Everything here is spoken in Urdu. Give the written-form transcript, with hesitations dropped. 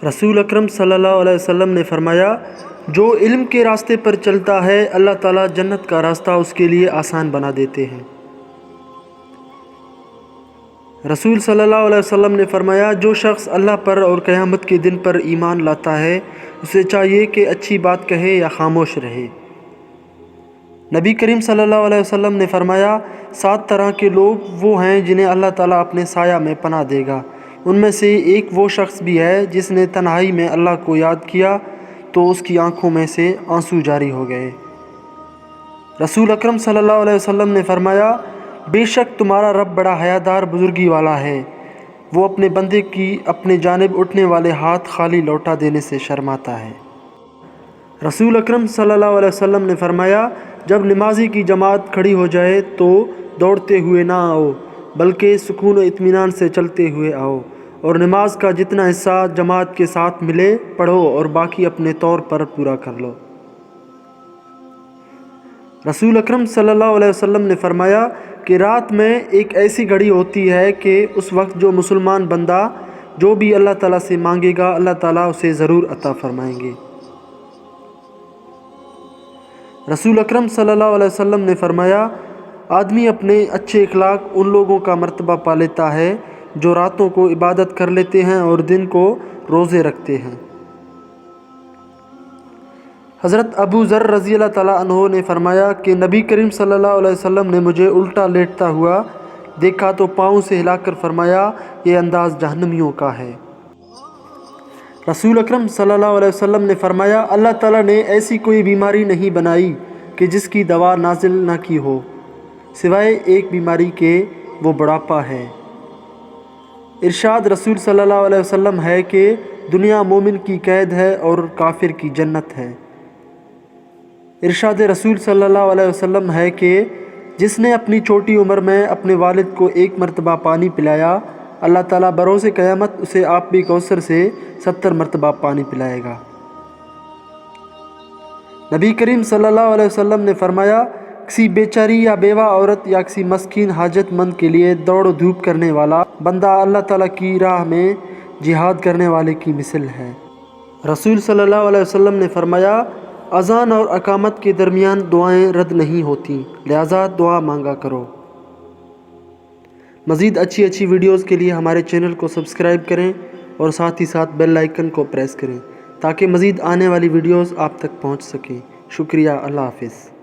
رسول اکرم صلی اللہ علیہ وسلم نے فرمایا، جو علم کے راستے پر چلتا ہے اللہ تعالیٰ جنت کا راستہ اس کے لیے آسان بنا دیتے ہیں۔ رسول صلی اللہ علیہ وسلم نے فرمایا، جو شخص اللہ پر اور قیامت کے دن پر ایمان لاتا ہے اسے چاہیے کہ اچھی بات کہے یا خاموش رہے۔ نبی کریم صلی اللہ علیہ وسلم نے فرمایا، 7 طرح کے لوگ وہ ہیں جنہیں اللہ تعالیٰ اپنے سایہ میں پناہ دے گا۔ ان میں سے ایک وہ شخص بھی ہے جس نے تنہائی میں اللہ کو یاد کیا تو اس کی آنکھوں میں سے آنسو جاری ہو گئے۔ رسول اکرم صلی اللہ علیہ وسلم نے فرمایا، بے شک تمہارا رب بڑا حیادار بزرگی والا ہے، وہ اپنے بندے کی اپنے جانب اٹھنے والے ہاتھ خالی لوٹا دینے سے شرماتا ہے۔ رسول اکرم صلی اللہ علیہ وسلم نے فرمایا، جب نمازی کی جماعت کھڑی ہو جائے تو دوڑتے ہوئے نہ آؤ بلکہ سکون و اطمینان سے چلتے ہوئے آؤ، اور نماز کا جتنا حصہ جماعت کے ساتھ ملے پڑھو اور باقی اپنے طور پر پورا کر لو۔ رسول اکرم صلی اللہ علیہ وسلم نے فرمایا کہ رات میں ایک ایسی گھڑی ہوتی ہے کہ اس وقت جو مسلمان بندہ جو بھی اللہ تعالیٰ سے مانگے گا اللہ تعالیٰ اسے ضرور عطا فرمائیں گے۔ رسول اکرم صلی اللہ علیہ وسلم نے فرمایا، آدمی اپنے اچھے اخلاق ان لوگوں کا مرتبہ پا لیتا ہے جو راتوں کو عبادت کر لیتے ہیں اور دن کو روزے رکھتے ہیں۔ حضرت ابو ذر رضی اللہ تعالیٰ عنہ نے فرمایا کہ نبی کریم صلی اللہ علیہ وسلم نے مجھے الٹا لیٹتا ہوا دیکھا تو پاؤں سے ہلا کر فرمایا، یہ انداز جہنمیوں کا ہے۔ رسول اکرم صلی اللہ علیہ وسلم نے فرمایا، اللہ تعالیٰ نے ایسی کوئی بیماری نہیں بنائی کہ جس کی دوا نازل نہ کی ہو سوائے ایک بیماری کے، وہ بڑھاپا ہے۔ ارشاد رسول صلی اللہ علیہ وسلم ہے کہ دنیا مومن کی قید ہے اور کافر کی جنت ہے۔ ارشاد رسول صلی اللہ علیہ وسلم ہے کہ جس نے اپنی چھوٹی عمر میں اپنے والد کو 1 مرتبہ پانی پلایا اللہ تعالیٰ بروز قیامت اسے آپ بھی کوثر سے 70 مرتبہ پانی پلائے گا۔ نبی کریم صلی اللہ علیہ وسلم نے فرمایا، کسی بیچاری یا بیوہ عورت یا کسی مسکین حاجت مند کے لیے دوڑ و دھوپ کرنے والا بندہ اللہ تعالیٰ کی راہ میں جہاد کرنے والے کی مثل ہے۔ رسول صلی اللہ علیہ وسلم نے فرمایا، اذان اور اقامت کے درمیان دعائیں رد نہیں ہوتیں، لہٰذا دعا مانگا کرو۔ مزید اچھی ویڈیوز کے لیے ہمارے چینل کو سبسکرائب کریں اور ساتھ ہی ساتھ بیل آئیکن کو پریس کریں تاکہ مزید آنے والی ویڈیوز آپ تک پہنچ سکیں۔ شکریہ، اللہ حافظ۔